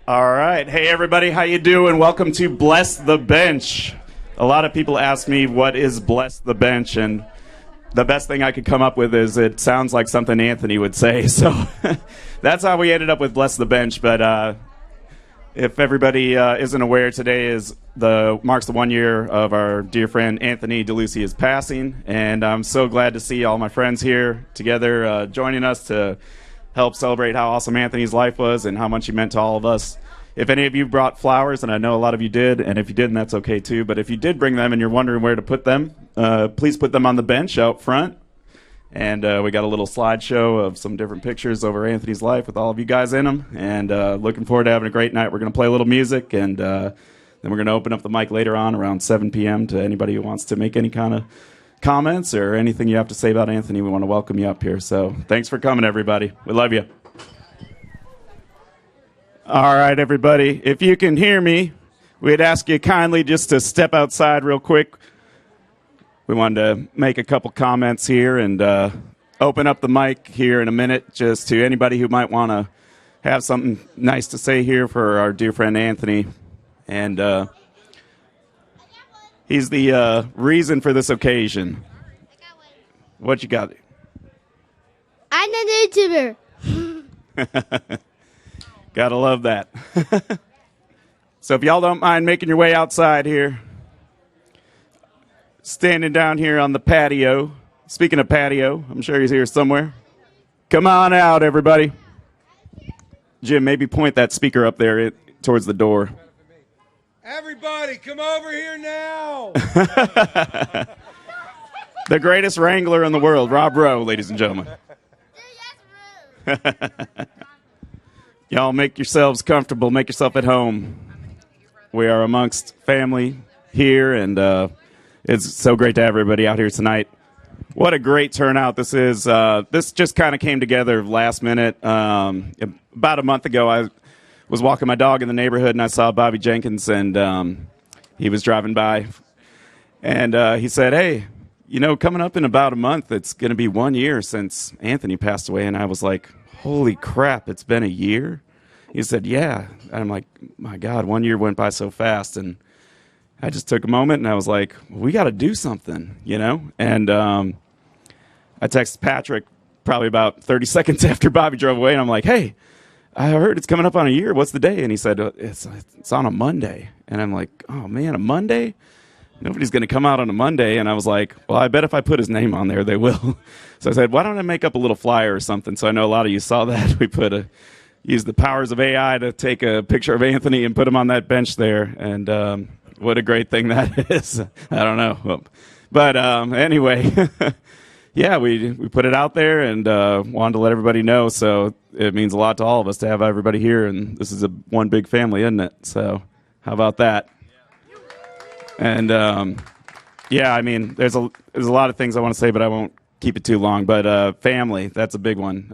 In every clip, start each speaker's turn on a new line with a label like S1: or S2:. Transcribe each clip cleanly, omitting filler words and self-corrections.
S1: All right. Hey, everybody. How you doing? Welcome to Bless the Bench. A lot of people ask me, what is Bless the Bench? And the best thing I could come up with is it sounds like something Anthony would say. So that's how we ended up with Bless the Bench. But if everybody isn't aware, today marks the 1 year of our dear friend Anthony Delucia's passing. And I'm so glad to see all my friends here together joining us to help celebrate how awesome Anthony's life was and how much he meant to all of us. If any of you brought flowers, and I know a lot of you did, and if you didn't, that's okay too, but if you did bring them and you're wondering where to put them, please put them on the bench out front. And we got a little slideshow of some different pictures over Anthony's life with all of you guys in them, and looking forward to having a great night. We're going to play a little music, and then we're going to open up the mic later on around 7 p.m. to anybody who wants to make any kind of comments or anything you have to say about Anthony. We want to welcome you up here. So thanks for coming, everybody. We love you. All right, everybody. If you can hear me, we'd ask you kindly just to step outside real quick. We wanted to make a couple comments here and open up the mic here in a minute just to anybody who might want to have something nice to say here for our dear friend Anthony. And he's the reason for this occasion. What you got?
S2: I'm a YouTuber.
S1: Gotta love that. So if y'all don't mind making your way outside here, standing down here on the patio. Speaking of patio, I'm sure he's here somewhere. Come on out, everybody. Jim, maybe point that speaker up there towards the door.
S3: Everybody, come over here now.
S1: The greatest wrangler in the world, Rob Rowe, ladies and gentlemen. Y'all make yourselves comfortable. Make yourself at home. We are amongst family here, and it's so great to have everybody out here tonight. What a great turnout this is. This just kind of came together last minute. About a month ago, I was walking my dog in the neighborhood, and I saw Bobby Jenkins, and he was driving by. And he said, hey, coming up in about a month, it's going to be 1 year since Anthony passed away. And I was like, holy crap, it's been a year? He said, yeah. And I'm like, my God, 1 year went by so fast. And I just took a moment, and I was like, we got to do something, And I texted Patrick probably about 30 seconds after Bobby drove away, and I'm like, hey, I heard it's coming up on a year. What's the day? And he said, it's on a Monday. And I'm like, oh, man, a Monday? Nobody's going to come out on a Monday. And I was like, well, I bet if I put his name on there, they will. So I said, why don't I make up a little flyer or something? So I know a lot of you saw that. We used the powers of AI to take a picture of Anthony and put him on that bench there. And what a great thing that is. I don't know. But anyway, yeah, we put it out there and wanted to let everybody know. So it means a lot to all of us to have everybody here. And this is one big family, isn't it? So how about that? And yeah, I mean, there's a lot of things I want to say, but I won't keep it too long. But family, that's a big one.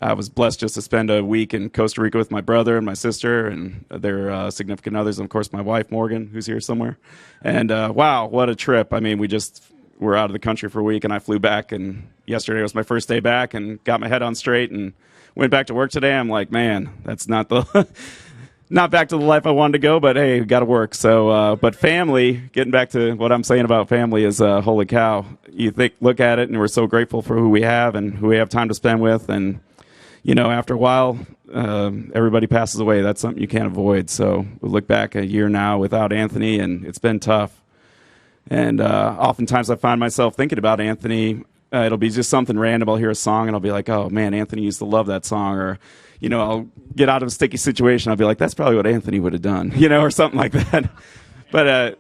S1: I was blessed just to spend a week in Costa Rica with my brother and my sister and their significant others, and of course my wife Morgan, who's here somewhere. And wow, what a trip! I mean, we just were out of the country for a week, and I flew back. And yesterday was my first day back, and got my head on straight, and went back to work today. I'm like, man, that's not the not back to the life I wanted to go, but hey, got to work. So, but family, getting back to what I'm saying about family is, holy cow. You look at it, and we're so grateful for who we have and who we have time to spend with. And, after a while, everybody passes away. That's something you can't avoid. So we look back a year now without Anthony, and it's been tough. And oftentimes I find myself thinking about Anthony. It'll be just something random. I'll hear a song, and I'll be like, oh, man, Anthony used to love that song. Or, I'll get out of a sticky situation. I'll be like, that's probably what Anthony would have done, or something like that. But,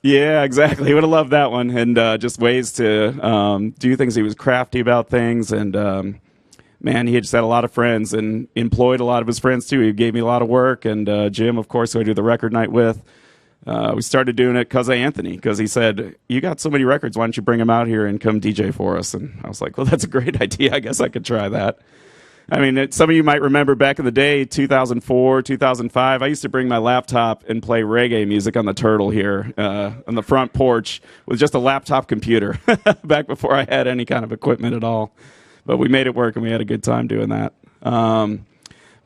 S1: yeah, exactly. He would have loved that one. And just ways to do things. He was crafty about things. And, man, he just had a lot of friends and employed a lot of his friends, too. He gave me a lot of work. And Jim, of course, who I do the record night with. We started doing it because of Anthony, because he said, you got so many records, why don't you bring them out here and come DJ for us? And I was like, well, that's a great idea. I guess I could try that. I mean, some of you might remember back in the day, 2004, 2005, I used to bring my laptop and play reggae music on the Turtle here on the front porch with just a laptop computer back before I had any kind of equipment at all. But we made it work, and we had a good time doing that.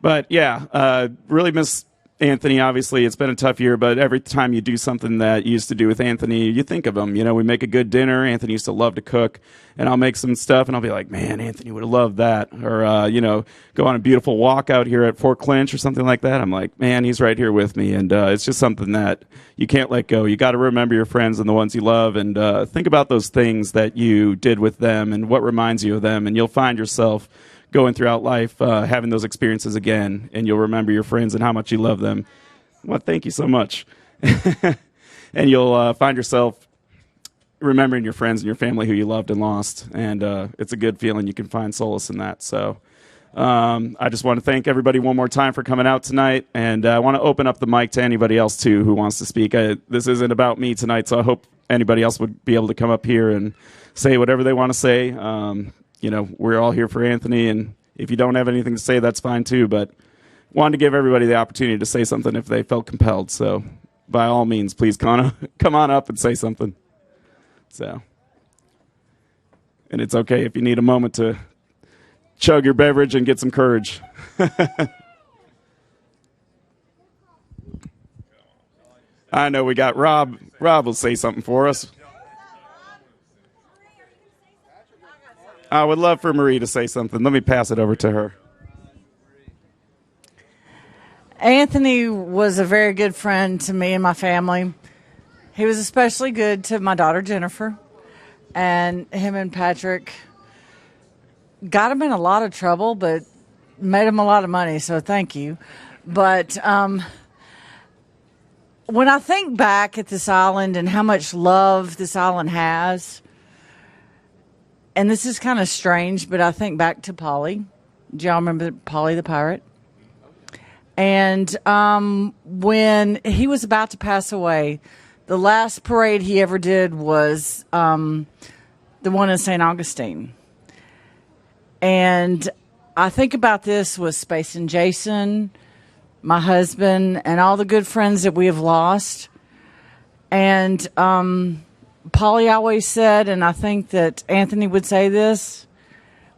S1: But yeah, really miss Anthony. Obviously, it's been a tough year, but every time you do something that you used to do with Anthony, you think of him. You know, we make a good dinner. Anthony used to love to cook, and I'll make some stuff, and I'll be like, man, Anthony would have loved that. Or, you know, go on a beautiful walk out here at Fort Clinch or something like that. I'm like, man, he's right here with me, and it's just something that you can't let go. You got to remember your friends and the ones you love, and think about those things that you did with them and what reminds you of them, and you'll find yourself going throughout life, having those experiences again, and you'll remember your friends and how much you love them. Well, thank you so much. And you'll find yourself remembering your friends and your family who you loved and lost, and it's a good feeling. You can find solace in that. So I just want to thank everybody one more time for coming out tonight, and I want to open up the mic to anybody else, too, who wants to speak. This isn't about me tonight, so I hope anybody else would be able to come up here and say whatever they want to say. You know, we're all here for Anthony, and if you don't have anything to say, that's fine too, but wanted to give everybody the opportunity to say something if they felt compelled. So by all means, please come on up and say something. So, and it's okay if you need a moment to chug your beverage and get some courage. I know we got Rob. Rob will say something for us. I would love for Marie to say something. Let me pass it over to her.
S4: Anthony was a very good friend to me and my family. He was especially good to my daughter, Jennifer. And him and Patrick got him in a lot of trouble, but made him a lot of money, so thank you. But when I think back at this island and how much love this island has, and this is kind of strange, but I think back to Polly. Do y'all remember Polly the pirate? And when he was about to pass away, the last parade he ever did was the one in St. Augustine. And I think about this with Space and Jason, my husband, and all the good friends that we have lost. And Polly always said, and I think that Anthony would say this,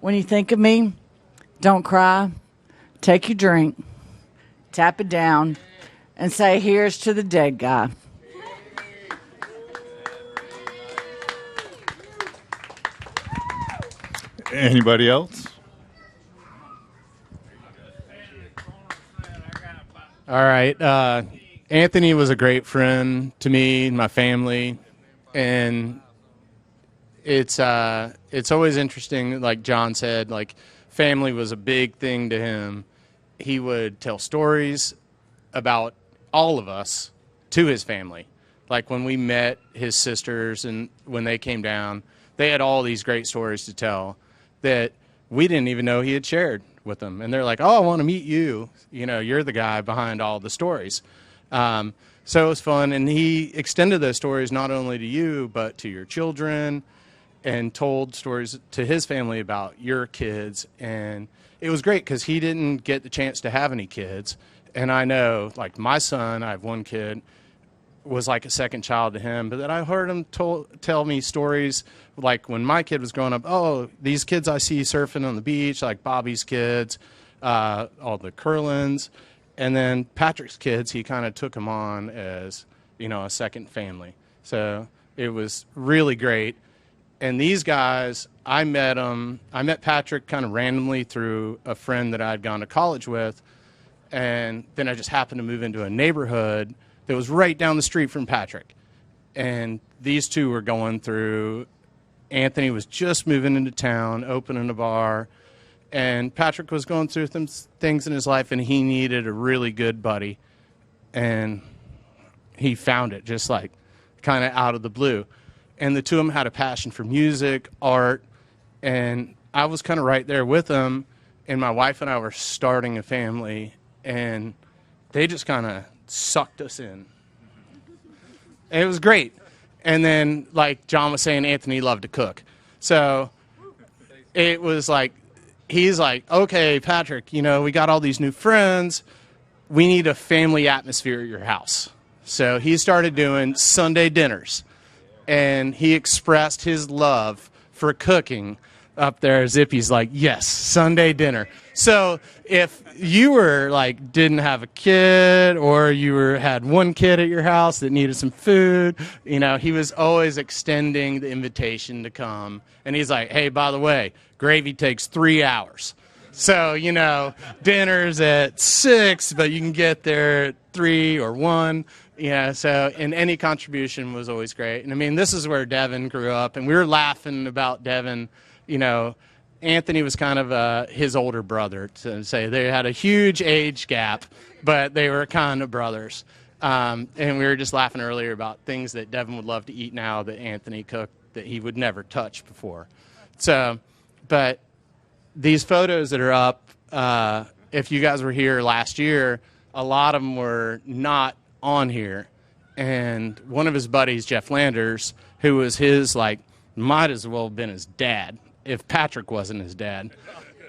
S4: when you think of me, don't cry, take your drink, tap it down, and say, here's to the dead guy.
S5: Anybody else?
S6: All right. Anthony was a great friend to me and my family. And it's always interesting, like John said, like family was a big thing to him. He would tell stories about all of us to his family. Like when we met his sisters and when they came down, they had all these great stories to tell that we didn't even know he had shared with them. And they're like, oh, I want to meet you. You know, you're the guy behind all the stories. So it was fun, and he extended those stories not only to you, but to your children, and told stories to his family about your kids. And it was great because he didn't get the chance to have any kids. And I know, like my son, I have one kid, was like a second child to him. But then I heard him tell me stories like when my kid was growing up, oh, these kids I see surfing on the beach, like Bobby's kids, all the Curlins. And then Patrick's kids, he kind of took them on as, you know, a second family. So it was really great. And these guys, I met Patrick kind of randomly through a friend that I'd gone to college with. And then I just happened to move into a neighborhood that was right down the street from Patrick. And these two were going through, Anthony was just moving into town, opening a bar. And Patrick was going through some things in his life, and he needed a really good buddy. And he found it just like kind of out of the blue. And the two of them had a passion for music, art, and I was kind of right there with them. And my wife and I were starting a family, and they just kind of sucked us in. And it was great. And then, like John was saying, Anthony loved to cook. So it was like, he's like, okay, Patrick, you know, we got all these new friends. We need a family atmosphere at your house. So he started doing Sunday dinners. And he expressed his love for cooking up there. Zippy's like, yes, Sunday dinner. So if you were like didn't have a kid, or you had one kid at your house that needed some food, he was always extending the invitation to come. And he's like, hey, by the way, gravy takes 3 hours. So, dinner's at 6, but you can get there at 3 or 1. And any contribution was always great. And I mean, this is where Devin grew up, and we were laughing about Devin. Anthony was kind of his older brother, to say they had a huge age gap, but they were kind of brothers. And we were just laughing earlier about things that Devin would love to eat now that Anthony cooked that he would never touch before. So, but these photos that are up, if you guys were here last year, a lot of them were not on here. And one of his buddies, Jeff Landers, who was his, might as well have been his dad, if Patrick wasn't his dad.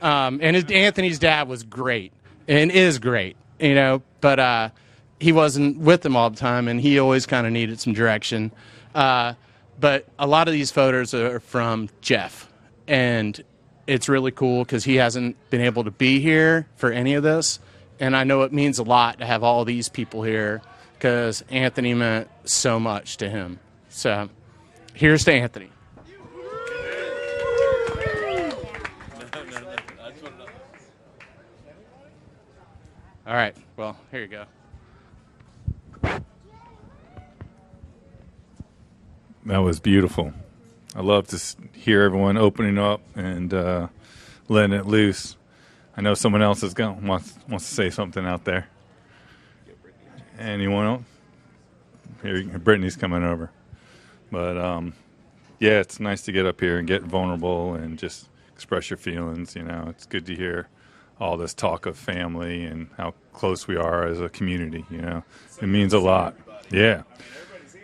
S6: And Anthony's dad was great and is great, but he wasn't with them all the time, and he always kind of needed some direction. But a lot of these photos are from Jeff, and it's really cool because he hasn't been able to be here for any of this. And I know it means a lot to have all these people here because Anthony meant so much to him. So here's to Anthony. All right, well, here you go.
S5: That was beautiful. I love to hear everyone opening up and letting it loose. I know someone else wants to say something out there. Anyone else? Here, Brittany's coming over. But, yeah, it's nice to get up here and get vulnerable and just express your feelings. It's good to hear all this talk of family and how close we are as a community. It means a lot. Yeah.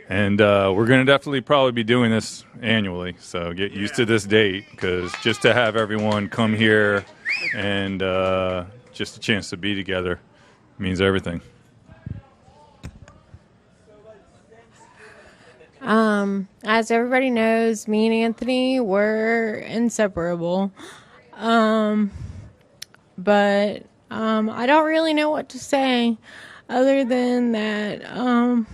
S5: And we're going to definitely probably be doing this annually, so get used to this date, because just to have everyone come here and just a chance to be together means everything.
S7: As everybody knows, me and Anthony were inseparable. But I don't really know what to say other than that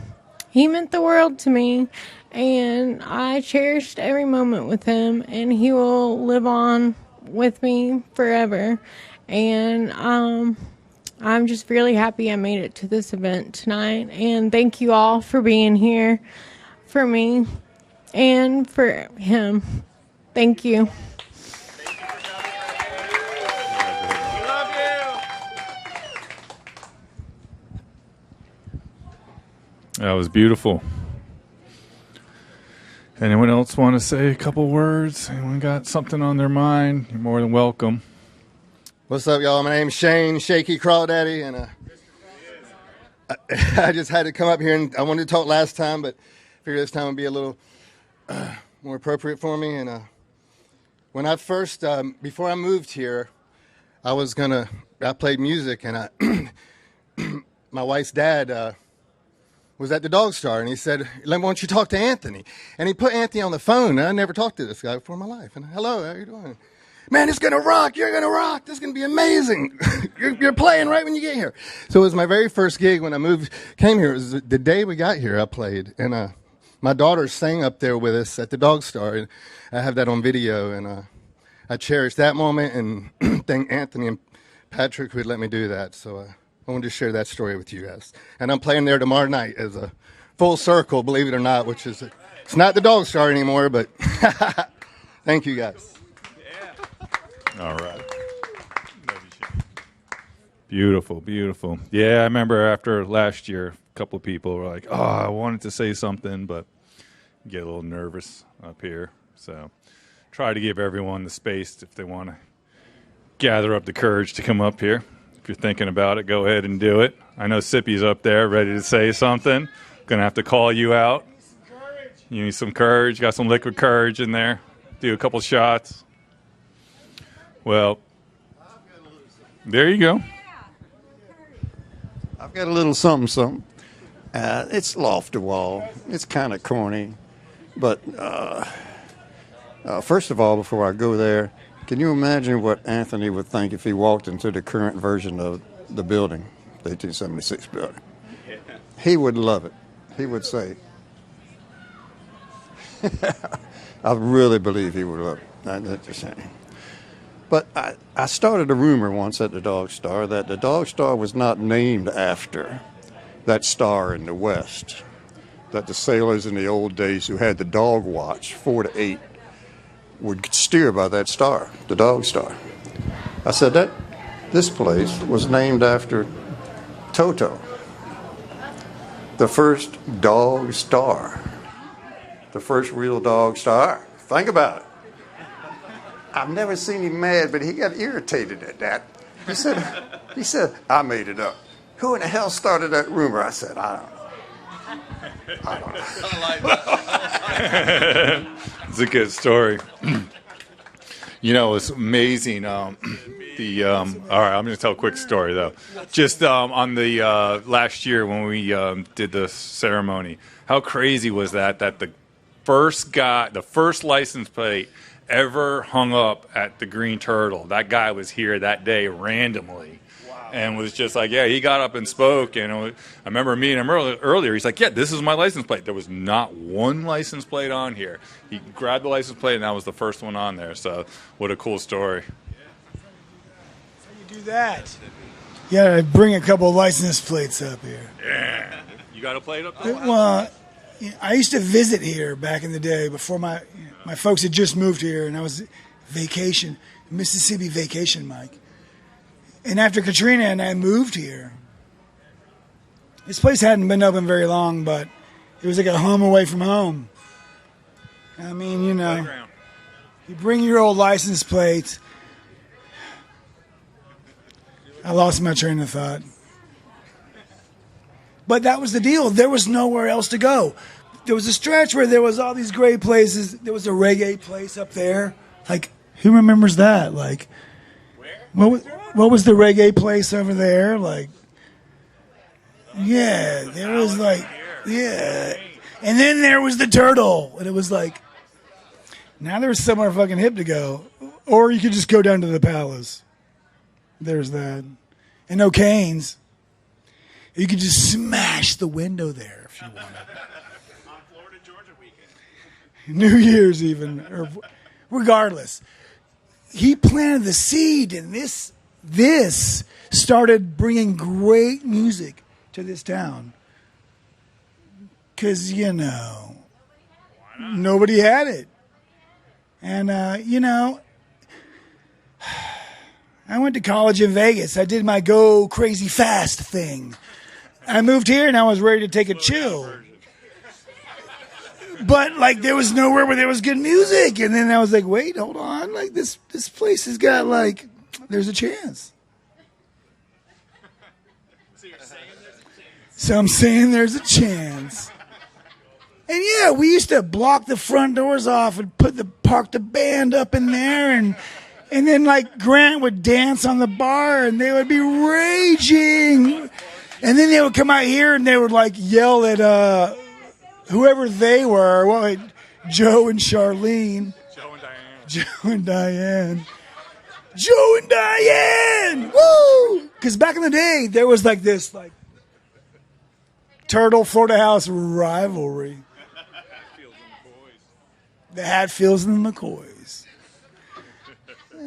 S7: he meant the world to me, and I cherished every moment with him, and he will live on with me forever. And I'm just really happy I made it to this event tonight, and thank you all for being here for me and for him. Thank you.
S5: That was beautiful. Anyone else want to say a couple words? Anyone got something on their mind? You're more than welcome.
S8: What's up, y'all? My name's Shane, Shaky Crawdaddy, and I just had to come up here, and I wanted to talk last time, but I figured this time would be a little more appropriate for me. And when I first, before I moved here, I played music, and my wife's dad was at the Dog Star, and he said, why don't you talk to Anthony? And he put Anthony on the phone, and I never talked to this guy before in my life. And hello, how you doing? Man, it's going to rock. You're going to rock. This is going to be amazing. You're playing right when you get here. So it was my very first gig when I came here. It was the day we got here, I played. And my daughter sang up there with us at the Dog Star. And I have that on video, and I cherish that moment, and thank Anthony and Patrick who would let me do that. So I wanted to share that story with you guys. And I'm playing there tomorrow night as a full circle, believe it or not, which is, it's not the Dog Star anymore, but thank you guys.
S5: Yeah. All right. Beautiful, beautiful. Yeah, I remember after last year, a couple of people were like, oh, I wanted to say something, but get a little nervous up here. So try to give everyone the space if they want to gather up the courage to come up here. If you're thinking about it, go ahead and do it. I know Sippy's up there ready to say something. Going to have to call you out. You need some courage. Got some liquid courage in there. Do a couple shots. Well, there you go.
S9: I've got a little something. It's loft to wall. It's kind of corny, but First of all, before I go there, can you imagine what Anthony would think if he walked into the current version of the building, the 1876 building? He would love it. He would say, I really believe he would love it. That's just saying. But I started a rumor once at the Dog Star that the Dog Star was not named after that star in the west, that the sailors in the old days who had the dog watch 4 to 8 would steer by that star, the Dog Star. I said that this place was named after Toto, the first dog star, the first real dog star. Think about it. I've never seen him mad, but he got irritated at that. He said, I made it up. Who in the hell started that rumor? I said, I don't know.
S5: It's a good story. You know, it's amazing. All right, I'm going to tell a quick story, though. Just on the last year when we did the ceremony, how crazy was that the first license plate ever hung up at the Green Turtle, that guy was here that day randomly. And was just like, yeah, he got up and spoke. And I remember meeting him earlier. He's like, yeah, this is my license plate. There was not one license plate on here. He grabbed the license plate, and that was the first one on there. So what a cool story.
S10: How you do that? You got to bring a couple of license plates up here.
S5: Yeah. You got a plate up there?
S10: Well, I used to visit here back in the day before my folks had just moved here, and I was vacation, Mississippi vacation, Mike. And after Katrina and I moved here, this place hadn't been open very long, but it was like a home away from home. I mean, you know, you bring your old license plate. I lost my train of thought. But that was the deal. There was nowhere else to go. There was a stretch where there was all these great places. There was a reggae place up there. Like, who remembers that? Like, what was the reggae place over there? Like, yeah, there was like, yeah. And then there was the Turtle. And it was like, now there's somewhere fucking hip to go. Or you could just go down to the Palace. There's that. And O'Kane's. You could just smash the window there if you wanted.
S5: On Florida Georgia weekend.
S10: New Year's even. Or regardless. He planted the seed, and this started bringing great music to this town. Because, you know, nobody had it. And, you know, I went to college in Vegas. I did my go crazy fast thing. I moved here, and I was ready to take a chill. But, like, there was nowhere where there was good music. And then I was like, wait, hold on. Like, this place has got, like, there's a chance. So I'm saying there's a chance. And, yeah, we used to block the front doors off and park the band up in there. And then, like, Grant would dance on the bar, and they would be raging. And then they would come out here, and they would, like, yell at whoever they were, Joe and Charlene. Joe and Diane. Woo! Because back in the day, there was like this like Turtle Florida House rivalry. The Hatfields and the McCoys.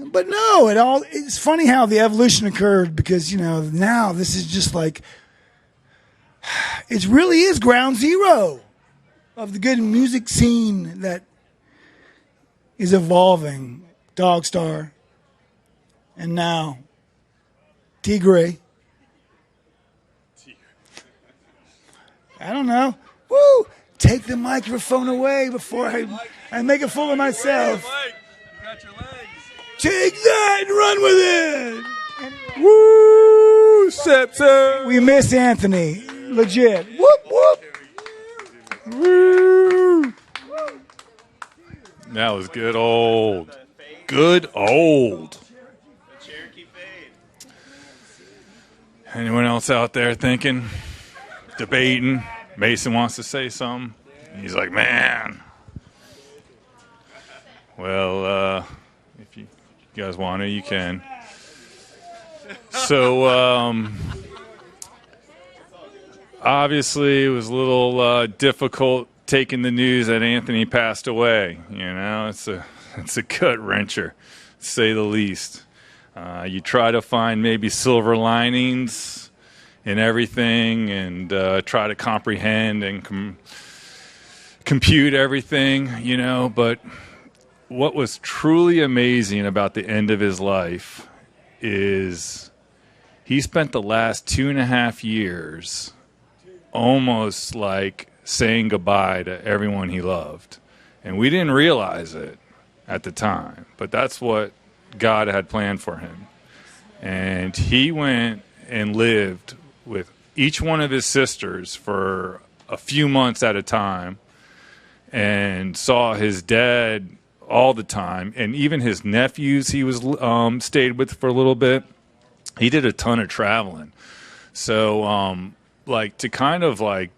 S10: But no, it's funny how the evolution occurred because, you know, now this is just like, it really is ground zero of the good music scene that is evolving. Dog Star. And now, Tigre. I don't know. Woo! Take the microphone away before I make a fool of myself. Take that and run with it. Woo! Septo. We miss Anthony. Legit. Whoop, whoop. Woo!
S5: That was good old. Good old. Anyone else out there thinking, debating? Mason wants to say something. He's like, man. Well, if you guys want to, you can. So, obviously, it was a little difficult taking the news that Anthony passed away. You know, it's a gut wrencher, to say the least. You try to find maybe silver linings in everything, and try to comprehend and compute everything, you know, but what was truly amazing about the end of his life is he spent the last 2.5 years almost like saying goodbye to everyone he loved. And we didn't realize it at the time, but that's what God had planned for him. And he went and lived with each one of his sisters for a few months at a time and saw his dad all the time, and even his nephews he was stayed with for a little bit. He did a ton of traveling. So like to kind of like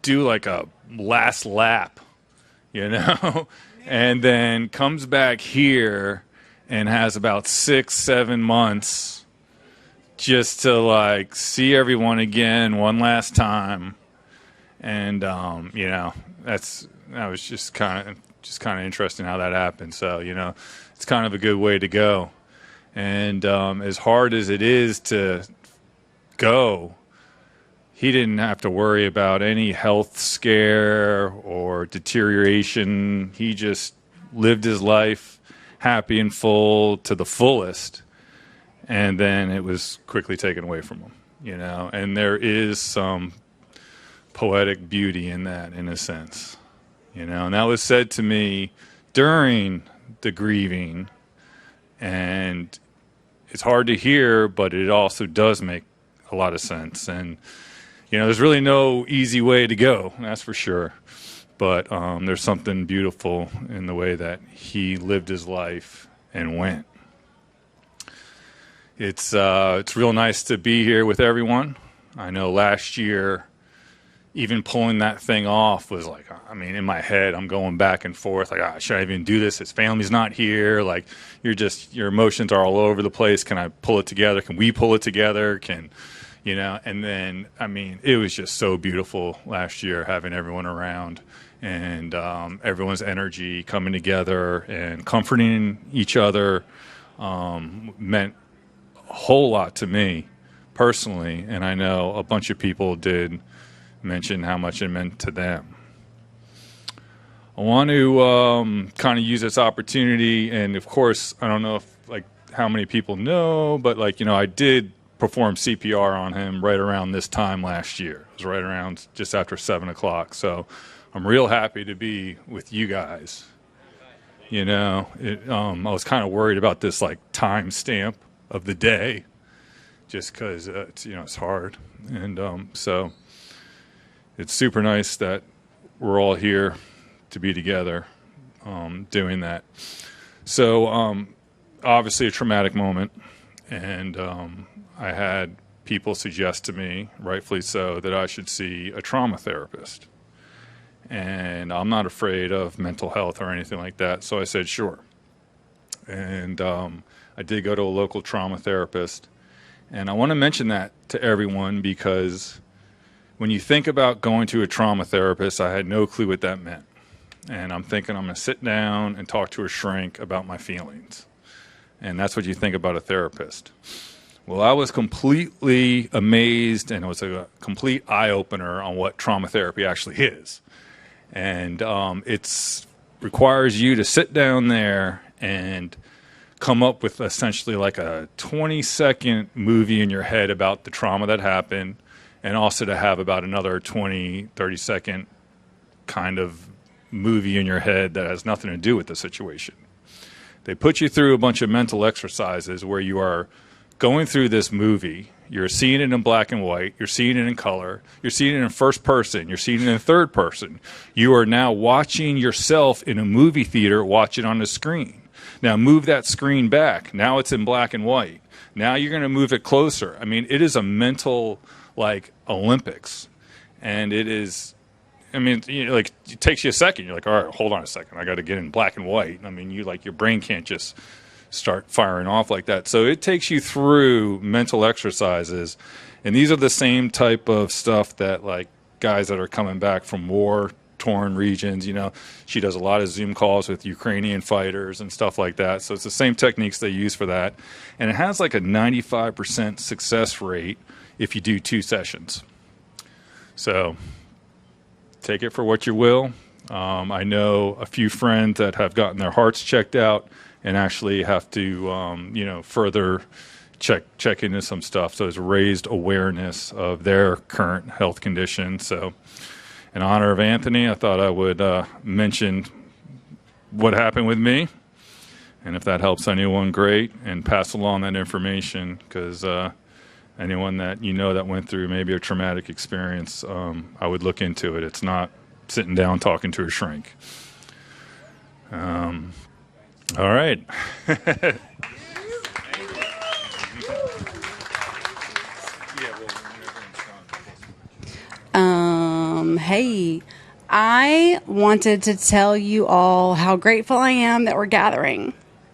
S5: do like a last lap, you know, and then comes back here and has about 6-7 months just to like see everyone again one last time. And you know, that was just kind of interesting how that happened. So, you know, it's kind of a good way to go. And as hard as it is to go, he didn't have to worry about any health scare or deterioration. He just lived his life happy and full to the fullest. And then it was quickly taken away from him, you know. And there is some poetic beauty in that, in a sense. You know, and that was said to me during the grieving, and it's hard to hear, but it also does make a lot of sense. And, you know, there's really no easy way to go, that's for sure. But there's something beautiful in the way that he lived his life and went. It's real nice to be here with everyone. I know last year, even pulling that thing off was like, I mean, in my head, I'm going back and forth. Like, should I even do this? His family's not here. Like, your emotions are all over the place. Can I pull it together? Can we pull it together? You know, and then, I mean, it was just so beautiful last year having everyone around and everyone's energy coming together and comforting each other meant a whole lot to me personally. And I know a bunch of people did mention how much it meant to them. I want to kind of use this opportunity, and of course, I don't know if like how many people know, but like, you know, I did perform CPR on him right around this time last year. It was right around just after 7 o'clock. So I'm real happy to be with you guys. You know, I was kind of worried about this like time stamp of the day, just because it's, you know, it's hard, and so. It's super nice that we're all here to be together doing that. So obviously a traumatic moment, and I had people suggest to me, rightfully so, that I should see a trauma therapist. And I'm not afraid of mental health or anything like that, so I said sure. And I did go to a local trauma therapist. And I want to mention that to everyone because when you think about going to a trauma therapist, I had no clue what that meant. And I'm thinking I'm going to sit down and talk to a shrink about my feelings. And that's what you think about a therapist. Well, I was completely amazed, and it was a complete eye-opener on what trauma therapy actually is. And it requires you to sit down there and come up with essentially like a 20-second movie in your head about the trauma that happened, and also to have about another 20, 30-second kind of movie in your head that has nothing to do with the situation. They put you through a bunch of mental exercises where you are going through this movie. You're seeing it in black and white. You're seeing it in color. You're seeing it in first person. You're seeing it in third person. You are now watching yourself in a movie theater, watch it on the screen. Now move that screen back. Now it's in black and white. Now you're going to move it closer. I mean, it is a mental, like, Olympics. And it is I mean, like it takes you a second. You're like, all right, hold on a second. I got to get in black and white. I mean, your brain can't just start firing off like that. So it takes you through mental exercises, and these are the same type of stuff that like guys that are coming back from war-torn regions. She does a lot of Zoom calls with Ukrainian fighters and stuff like that. So it's the same techniques they use for that, and it has like a 95% success rate if you do 2 sessions. So take it for what you will. I know a few friends that have gotten their hearts checked out and actually have to, further check into some stuff. So it's raised awareness of their current health condition. So in honor of Anthony, I thought I would mention what happened with me. And if that helps anyone, great. And pass along that information, because anyone that that went through maybe a traumatic experience, I would look into it. It's not sitting down talking to a shrink. All right.
S11: Hey, I wanted to tell you all how grateful I am that we're gathering.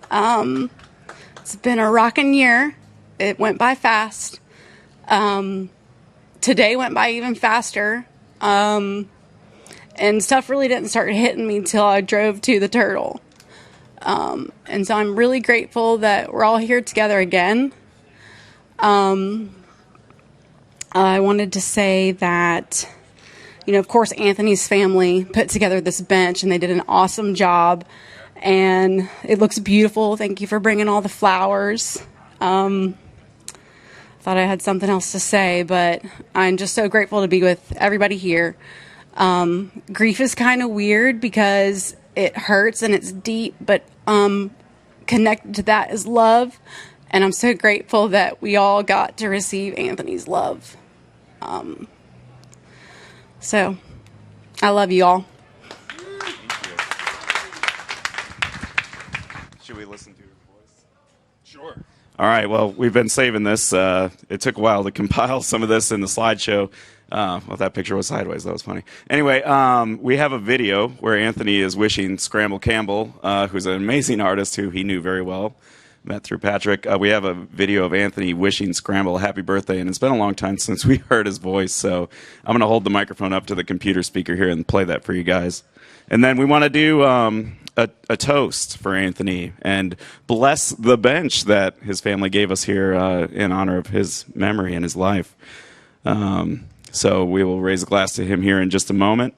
S11: It's been a rocking year. It went by fast. Today went by even faster. And stuff really didn't start hitting me till I drove to the Turtle. And so I'm really grateful that we're all here together again. I wanted to say that, of course, Anthony's family put together this bench, and they did an awesome job. And it looks beautiful. Thank you for bringing all the flowers. Thought I had something else to say, but I'm just so grateful to be with everybody here. Grief is kind of weird because it hurts and it's deep, but connected to that is love. And I'm so grateful that we all got to receive Anthony's love. So I love you all.
S1: Should we listen to your voice?
S5: Sure.
S1: All right, well, we've been saving this. It took a while to compile some of this in the slideshow. Well, that picture was sideways. That was funny. Anyway, we have a video where Anthony is wishing Scramble Campbell, who's an amazing artist who he knew very well, met through Patrick. We have a video of Anthony wishing Scramble a happy birthday, and it's been a long time since we heard his voice, so I'm going to hold the microphone up to the computer speaker here and play that for you guys. And then we want to do a toast for Anthony and bless the bench that his family gave us here in honor of his memory and his life. So we will raise a glass to him here in just a moment.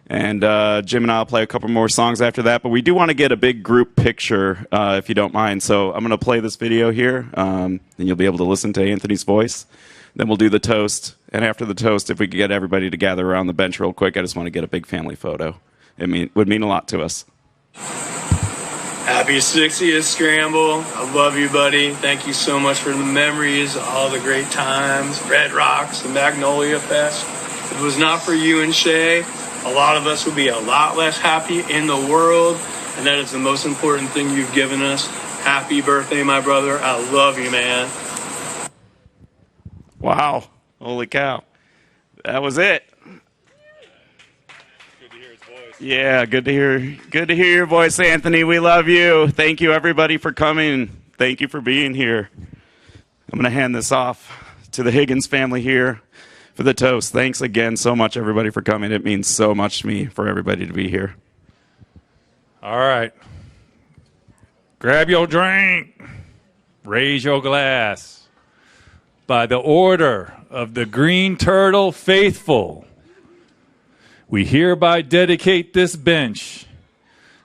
S1: And Jim and I will play a couple more songs after that. But we do want to get a big group picture, if you don't mind. So I'm going to play this video here, and you'll be able to listen to Anthony's voice. Then we'll do the toast. And after the toast, if we could get everybody to gather around the bench real quick, I just want to get a big family photo. It would mean a lot to us.
S12: Happy 60th, Scramble. I love you, buddy. Thank you so much for the memories, all the great times, Red Rocks, the Magnolia Fest. If it was not for you and Shay, a lot of us would be a lot less happy in the world, and that is the most important thing you've given us. Happy birthday, my brother. I love you, man.
S1: Wow. Holy cow. That was it. Yeah, good to hear your voice, Anthony. We love you. Thank you, everybody, for coming. Thank you for being here. I'm going to hand this off to the Higgins family here for the toast. Thanks again so much, everybody, for coming. It means so much to me for everybody to be here.
S5: All right. Grab your drink. Raise your glass. By the order of the Green Turtle faithful, we hereby dedicate this bench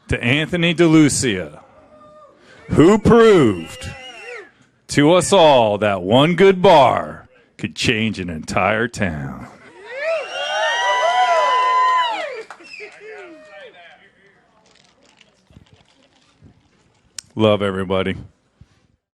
S5: to Anthony Delucia, who proved to us all that one good bar could change an entire town. Love everybody.